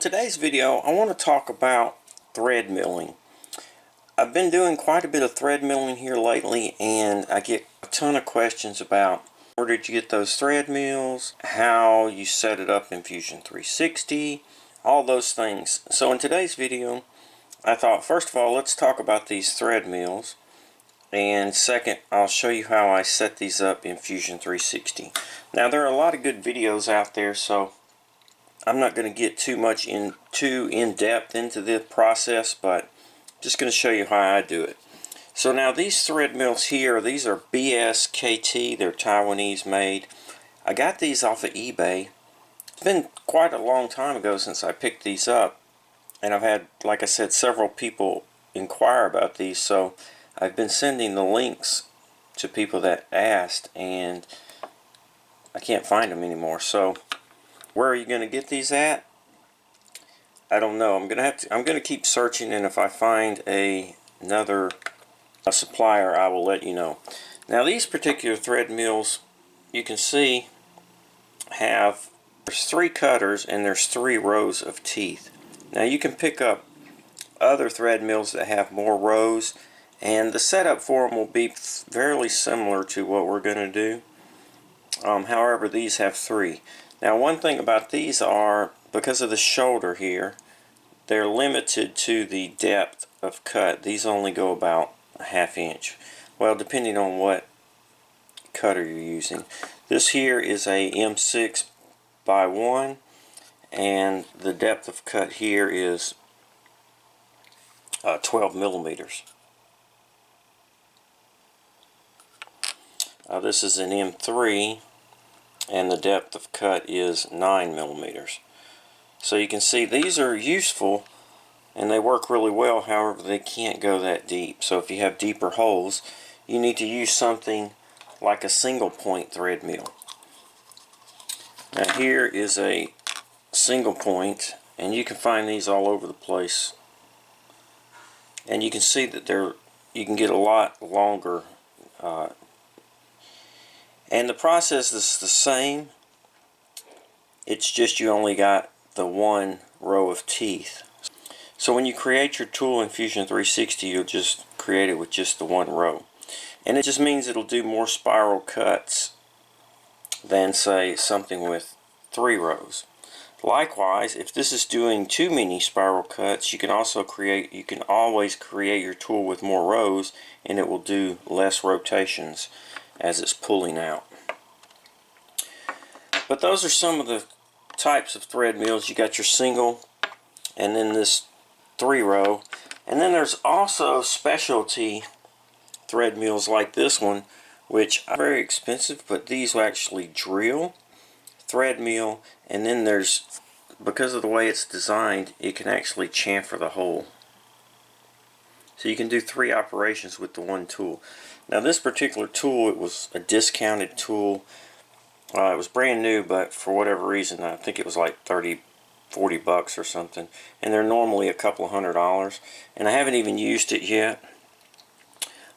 in today's video, I want to talk about thread milling. I've been doing quite a bit of thread milling here lately, and I get a ton of questions about where did you get those thread mills, how you set it up in Fusion 360, all those things. So in today's video, I thought first of all, let's talk about these thread mills, and second, I'll show you how I set these up in Fusion 360. Now there are a lot of good videos out there, so I'm not going to get too in-depth into the process, but just going to show you how I do it. So now these thread mills here, these are BSKT, they're Taiwanese made. I got these off of eBay. It's been quite a long time ago since I picked these up, and I've had, like I said, several people inquire about these, so I've been sending the links to people that asked, and I can't find them anymore. So where are you going to get these at? I don't know. I'm going to keep searching, and if I find another supplier, I will let you know. Now these particular thread mills, you can see there's 3 cutters and there's 3 rows of teeth. Now you can pick up other thread mills that have more rows, and the setup for them will be fairly similar to what we're going to do. However, these have 3. Now one thing about these are, because of the shoulder here, they're limited to the depth of cut. These only go about a ½ inch. Well, depending on what cutter you're using. This here is a M6 by 1, and the depth of cut here is 12 millimeters. This is an M3, and the depth of cut is 9 millimeters. So you can see these are useful and they work really well. However, they can't go that deep. So if you have deeper holes, you need to use something like a single point thread mill. Now here is a single point, and you can find these all over the place. And you can see that you can get a lot longer. And the process is the same. It's just you only got the 1 row of teeth. So when you create your tool in Fusion 360, you'll just create it with just the 1 row. And it just means it'll do more spiral cuts than, say, something with 3 rows. Likewise, if this is doing too many spiral cuts, you can always create your tool with more rows, and it will do less rotations as it's pulling out. But those are some of the types of thread mills. You got your single, and then this 3 row, and then there's also specialty thread mills like this one, which are very expensive, but these will actually drill, thread mill, and then there's, because of the way it's designed, it can actually chamfer the hole. So you can do 3 operations with the 1 tool. Now this particular tool, it was a discounted tool. It was brand new, but for whatever reason, I think it was like $30, $40 or something, and they're normally a couple of $100, and I haven't even used it yet.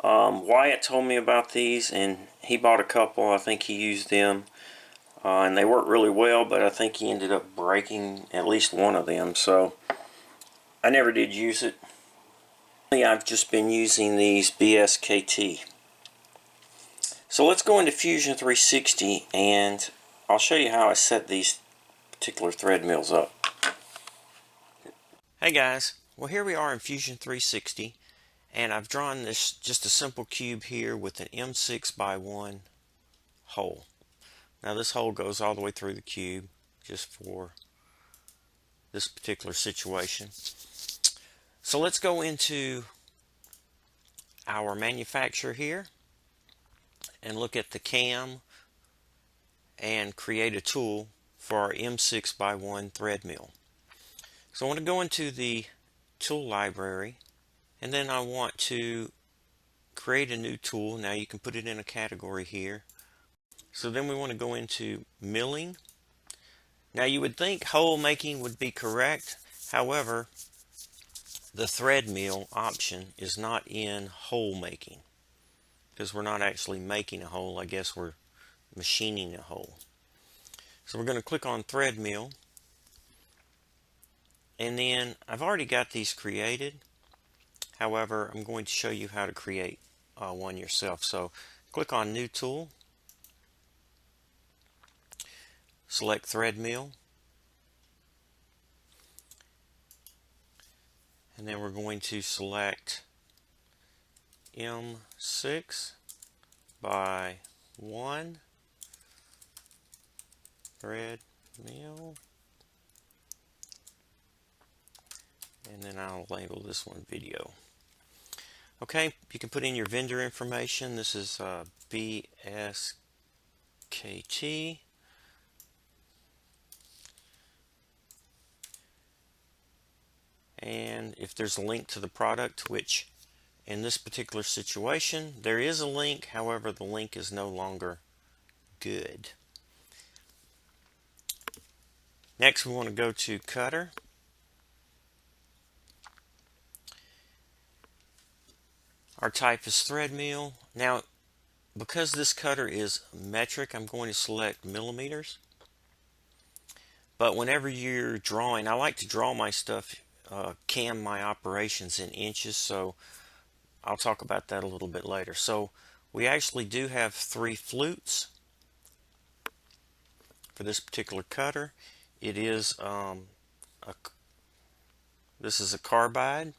Wyatt told me about these, and he bought a couple. I think he used them, and they work really well, but I think he ended up breaking at least one of them, so I never did use it. I've just been using these BSKT. So let's go into Fusion 360, and I'll show you how I set these particular thread mills up. Hey guys, well here we are in Fusion 360, and I've drawn this just a simple cube here with an M6 by 1 hole. Now this hole goes all the way through the cube just for this particular situation. So let's go into our manufacturer here and look at the cam and create a tool for our M6 by 1 thread mill. So I want to go into the tool library, and then I want to create a new tool. Now you can put it in a category here. So then we want to go into milling. Now you would think hole making would be correct. However, the thread mill option is not in hole making, because we're not actually making a hole. I guess we're machining a hole. So we're going to click on thread mill, And then I've already got these created. However, I'm going to show you how to create one yourself. So click on New Tool, select Thread Mill, and then we're going to select M6 by 1 thread mill, and then I'll label this one video. Okay, you can put in your vendor information. This is BSKT. And if there's a link to the product, which in this particular situation there is a link, however the link is no longer good. Next we want to go to cutter. Our type is thread mill. Now because this cutter is metric, I'm going to select millimeters. But whenever you're drawing, I like to draw my stuff, cam my operations in inches, so I'll talk about that a little bit later. So we actually do have 3 flutes for this particular cutter. It is this is a carbide,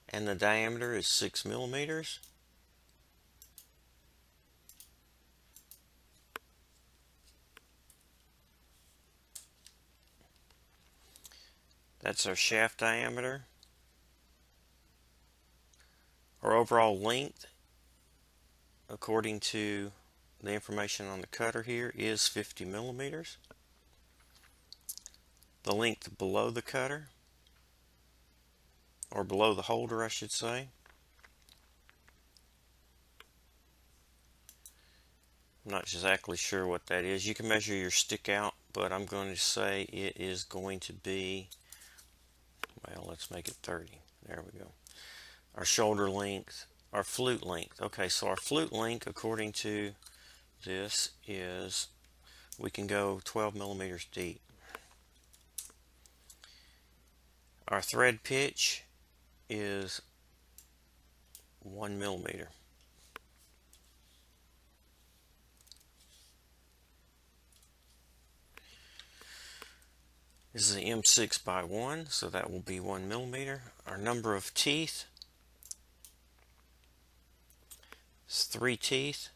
and the diameter is 6 millimeters. That's our shaft diameter. Our overall length, according to the information on the cutter here, is 50 millimeters. The length below the cutter, or below the holder I should say, I'm not exactly sure what that is. You can measure your stick out, but I'm going to say it is going to be, well, let's make it 30. There we go. Our shoulder length, our flute length. Okay, so our flute length, according to this, is, we can go 12 millimeters deep. Our thread pitch is 1 millimeter. This is an M6 by 1, so that will be 1 millimeter. Our number of teeth is 3 teeth,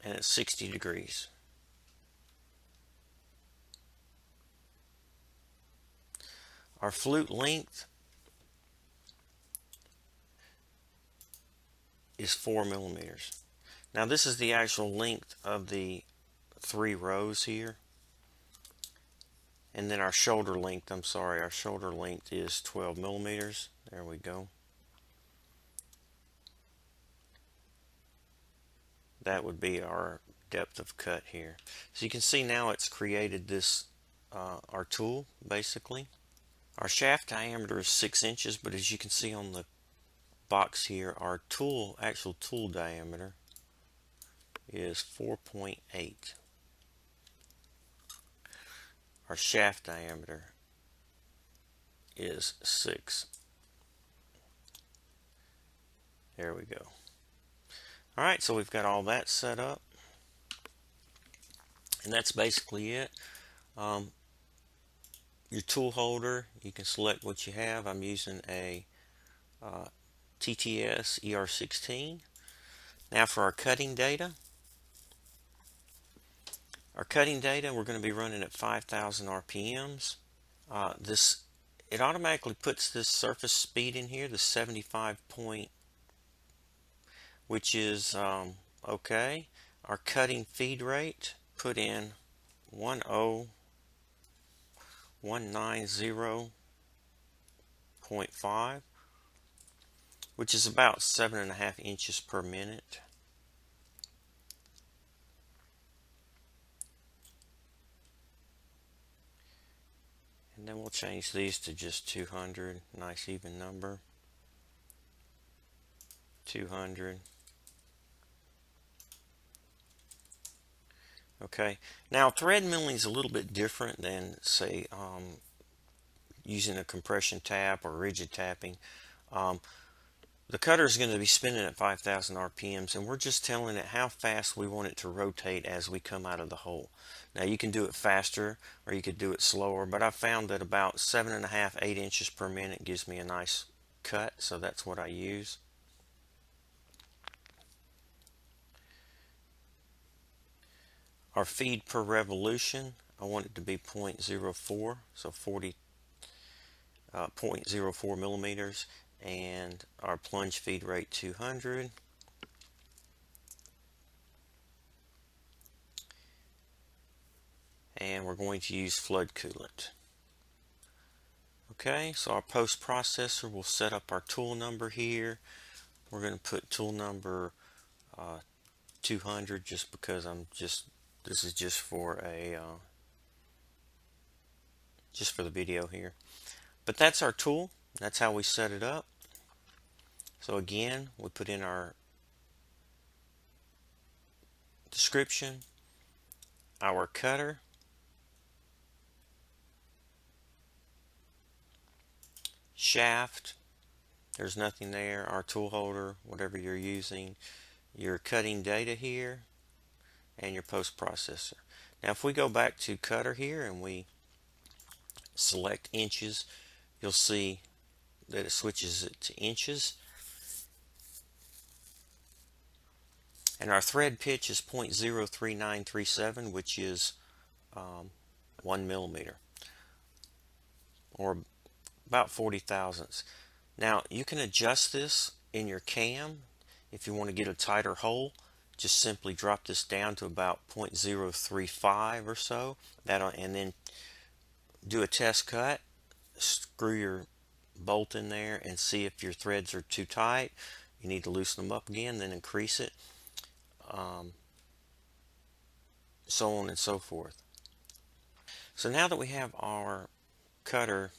and it's 60 degrees. Our flute length is 4 millimeters. Now this is the actual length of the 3 rows here. And then our shoulder length, our shoulder length is 12 millimeters. There we go. That would be our depth of cut here. So you can see now it's created this, our tool basically. Our shaft diameter is 6 inches, but as you can see on the box here, our actual tool diameter is 4.8. Our shaft diameter is 6. There we go. Alright, so we've got all that set up, and that's basically it. Your tool holder, you can select what you have. I'm using a TTS ER16. Now for our cutting data. Our cutting data, we're going to be running at 5,000 RPMs. It automatically puts this surface speed in here, the 75 point, which is okay. Our cutting feed rate, put in 10190.5, which is about 7.5 inches per minute. And then we'll change these to just 200, nice even number. 200. Okay, now thread milling is a little bit different than, say, using a compression tap or rigid tapping. Um, the cutter is going to be spinning at 5,000 RPMs, and we're just telling it how fast we want it to rotate as we come out of the hole. Now you can do it faster or you could do it slower, but I found that about 7.5, 8 inches per minute gives me a nice cut, so that's what I use. Our feed per revolution, I want it to be 0.04, so 0.04 millimeters, and our plunge feed rate 200. And we're going to use flood coolant. Okay, so our post processor will set up our tool number here. We're going to put tool number 200 just because this is just for the video here. But that's our tool. That's how we set it up. So again, we put in our description, our cutter, shaft, there's nothing there, our tool holder, whatever you're using, your cutting data here, and your post processor. Now if we go back to cutter here and we select inches, you'll see that it switches it to inches. And our thread pitch is 0.03937, which is 1 millimeter, or about 40 thousandths. Now you can adjust this in your cam if you want to get a tighter hole. Just simply drop this down to about 0.035 or so, and then do a test cut, screw your bolt in there and see if your threads are too tight. You need to loosen them up again, then increase it, so on and so forth. So now that we have our cutter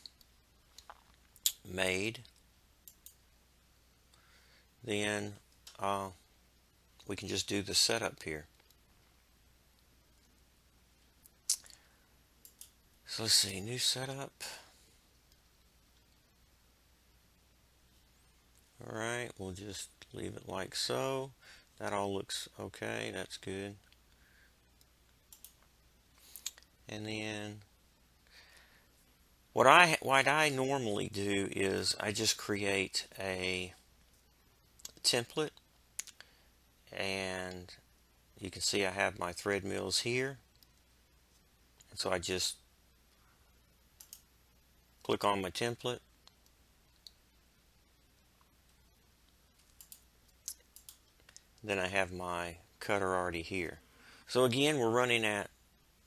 made, then we can just do the setup here. So let's see, new setup. Alright, we'll just leave it like so. That all looks okay, that's good. And then what I normally do is I just create a template, and you can see I have my thread mills here, and so I just click on my template, then I have my cutter already here. So again, we're running at,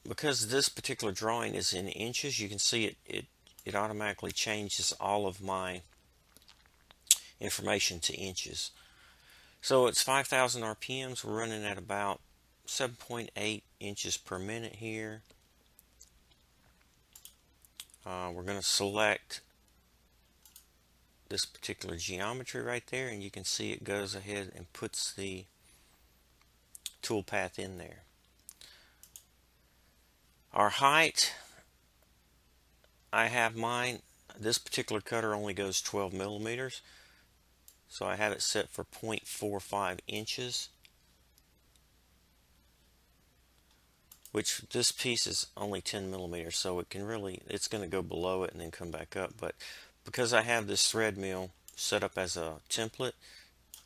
because this particular drawing is in inches, you can see it automatically changes all of my information to inches. So it's 5,000 RPMs. We're running at about 7.8 inches per minute here. We're going to select this particular geometry right there, and you can see it goes ahead and puts the toolpath in there. Our height, I have mine, this particular cutter only goes 12 millimeters, so I have it set for 0.45 inches, which this piece is only 10 millimeters, so it's going to go below it and then come back up. But because I have this thread mill set up as a template,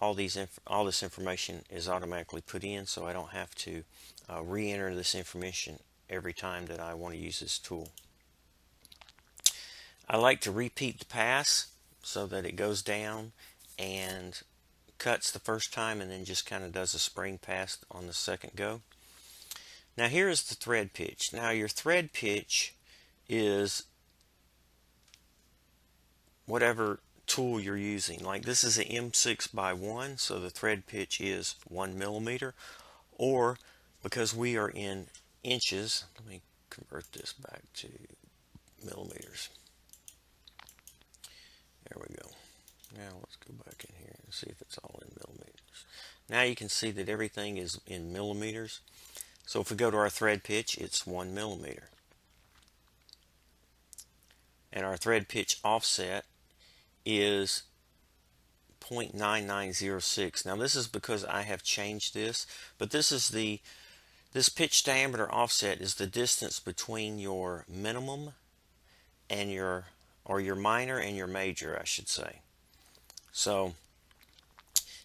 all this information is automatically put in, so I don't have to re-enter this information every time that I want to use this tool. I like to repeat the pass so that it goes down and cuts the first time and then just kind of does a spring pass on the second go. Now here is the thread pitch. Now your thread pitch is whatever tool you're using. Like this is an M6x1, so the thread pitch is 1 millimeter. Or because we are in inches, let me convert this back to millimeters. There we go. Now let's go back in here and see if it's all in millimeters. Now you can see that everything is in millimeters. So if we go to our thread pitch, it's 1 millimeter. And our thread pitch offset is 0.9906. Now this is because I have changed this, but this pitch diameter offset is the distance between your minimum and your minor and your major, I should say. So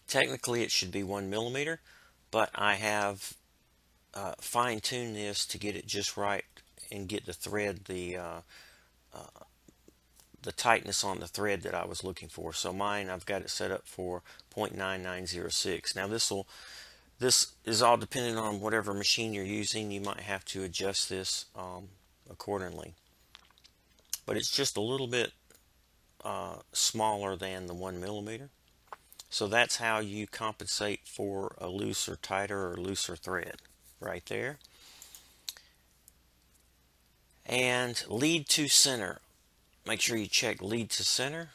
technically it should be 1 millimeter, but I have fine-tuned this to get it just right and get the thread the tightness on the thread that I was looking for. So mine, I've got it set up for 0.9906. Now this is all dependent on whatever machine you're using. You might have to adjust this accordingly. But it's just a little bit smaller than the 1 millimeter. So that's how you compensate for a looser, tighter, or looser thread right there. And lead to center. Make sure you check lead to center.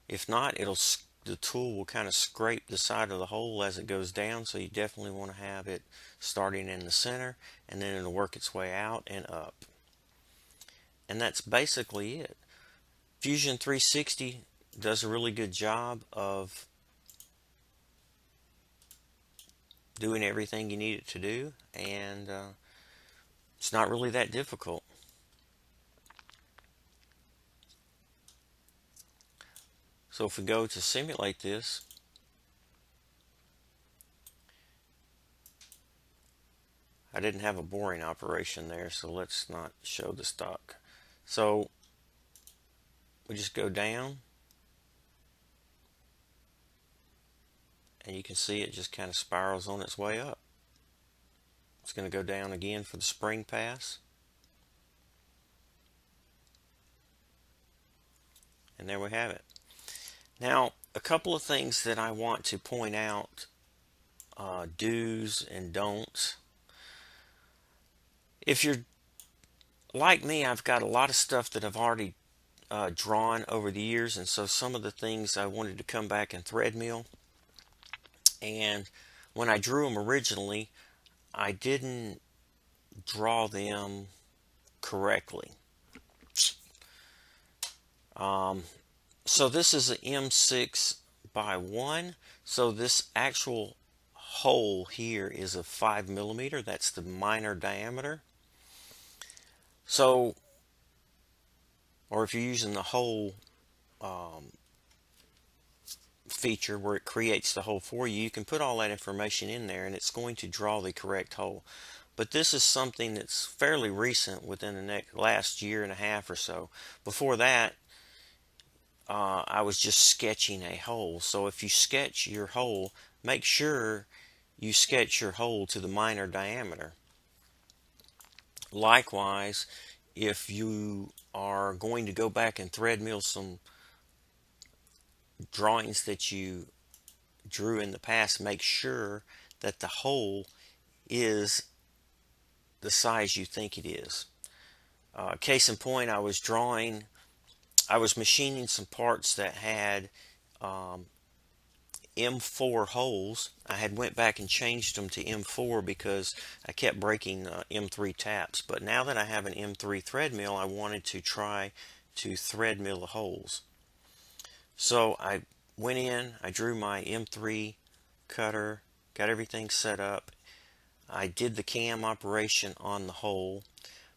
If not, the tool will kind of scrape the side of the hole as it goes down, so you definitely want to have it starting in the center, and then it'll work its way out and up. And that's basically it. Fusion 360 does a really good job of doing everything you need it to do, and it's not really that difficult. So if we go to simulate this, I didn't have a boring operation there, so let's not show the stock. So we just go down, and you can see it just kind of spirals on its way up. It's going to go down again for the spring pass. And there we have it. Now, a couple of things that I want to point out, do's and don'ts. If you're like me, I've got a lot of stuff that I've already drawn over the years, and so some of the things I wanted to come back and thread mill. And when I drew them originally, I didn't draw them correctly. So this is an M6 by 1. So this actual hole here is a 5 millimeter. That's the minor diameter. So, or if you're using the hole feature where it creates the hole for you, you can put all that information in there and it's going to draw the correct hole. But this is something that's fairly recent, within the last year and a half or so. Before that, I was just sketching a hole. So if you sketch your hole, make sure you sketch your hole to the minor diameter. Likewise, if you are going to go back and thread mill some drawings that you drew in the past, make sure that the hole is the size you think it is. Case in point, I was machining some parts that had M4 holes. I had went back and changed them to M4 because I kept breaking M3 taps. But now that I have an M3 thread mill, I wanted to try to thread mill the holes. So I went in, I drew my M3 cutter, got everything set up. I did the cam operation on the hole,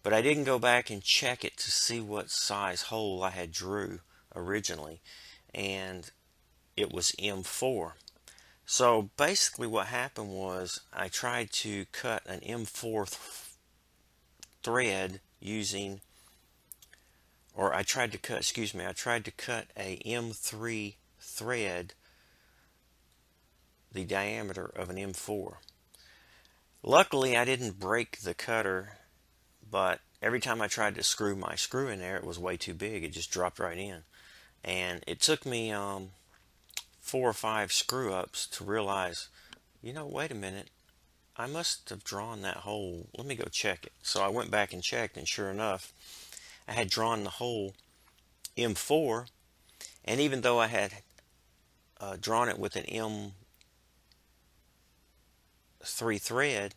but I didn't go back and check it to see what size hole I had drew originally, and it was M4. So basically what happened was I tried to cut an M4 thread using, or I tried to cut a M3 thread the diameter of an M4. Luckily I didn't break the cutter, but every time I tried to screw my screw in there, it was way too big. It just dropped right in. And it took me 4 or 5 screw ups to realize, wait a minute, I must have drawn that hole. Let me go check it. So I went back and checked, and sure enough, I had drawn the hole M4, and even though I had drawn it with an M3 thread,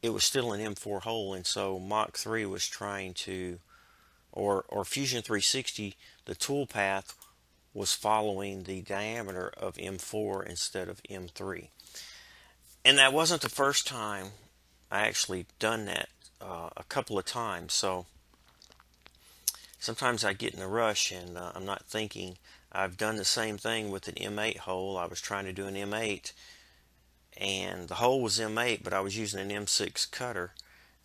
it was still an M4 hole, and so Mach 3 was trying to, or Fusion 360, the toolpath was following the diameter of M4 instead of M3. And that wasn't the first time I actually done that, a couple of times. So sometimes I get in a rush and I'm not thinking. I've done the same thing with an M8 hole. I was trying to do an M8 and the hole was M8, but I was using an M6 cutter,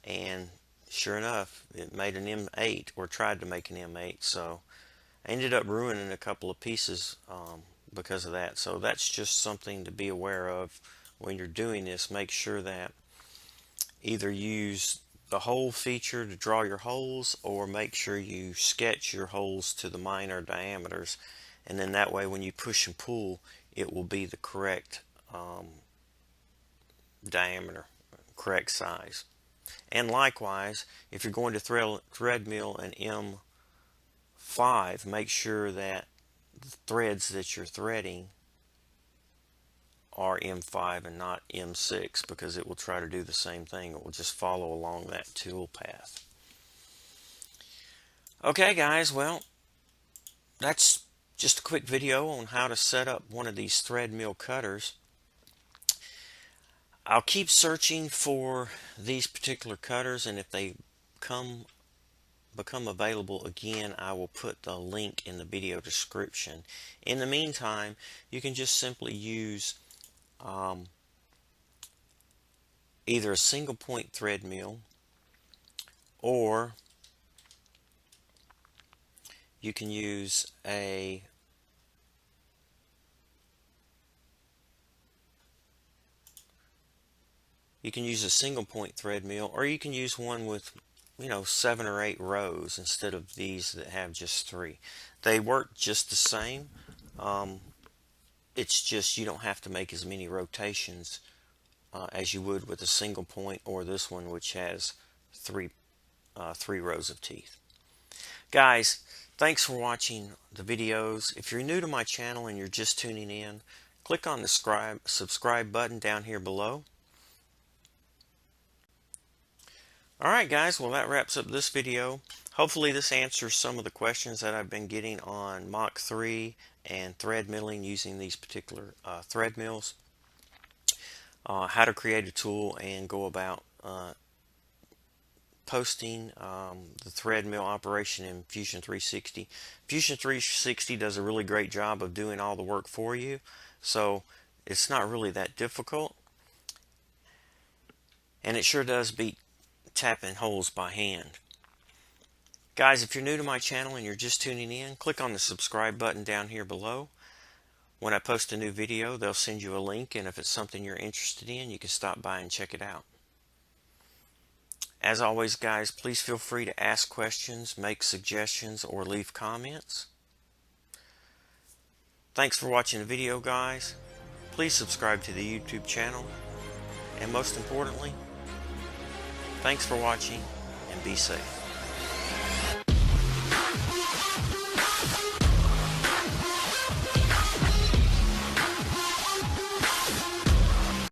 and sure enough it made an M8, or tried to make an M8. So I ended up ruining a couple of pieces because of that. So that's just something to be aware of when you're doing this. Make sure that either use the hole feature to draw your holes, or make sure you sketch your holes to the minor diameters, and then that way when you push and pull it will be the correct diameter, correct size. And likewise, if you're going to thread mill an M5, make sure that the threads that you're threading are M5 and not M6, because it will try to do the same thing. It will just follow along that tool path. Okay guys, well, that's just a quick video on how to set up one of these thread mill cutters. I'll keep searching for these particular cutters, and if they become available again, I will put the link in the video description. In the meantime, you can just simply use either a single point thread mill, or you can use a single point thread mill, or you can use one with 7 or 8 rows instead of these that have just 3. They work just the same. It's just you don't have to make as many rotations as you would with a single point, or this one, which has 3 rows of teeth. Guys, thanks for watching the videos. If you're new to my channel and you're just tuning in, click on the subscribe button down here below. Alright guys, well that wraps up this video. Hopefully this answers some of the questions that I've been getting on Mach 3 and thread milling using these particular thread mills. How to create a tool and go about posting the thread mill operation in Fusion 360. Fusion 360 does a really great job of doing all the work for you, so it's not really that difficult, and it sure does beat tapping holes by hand. Guys, if you're new to my channel and you're just tuning in, click on the subscribe button down here below. When I post a new video, they'll send you a link, and if it's something you're interested in, you can stop by and check it out. As always guys, please feel free to ask questions, make suggestions, or leave comments. Thanks for watching the video guys. Please subscribe to the YouTube channel, and most importantly, thanks for watching, and be safe.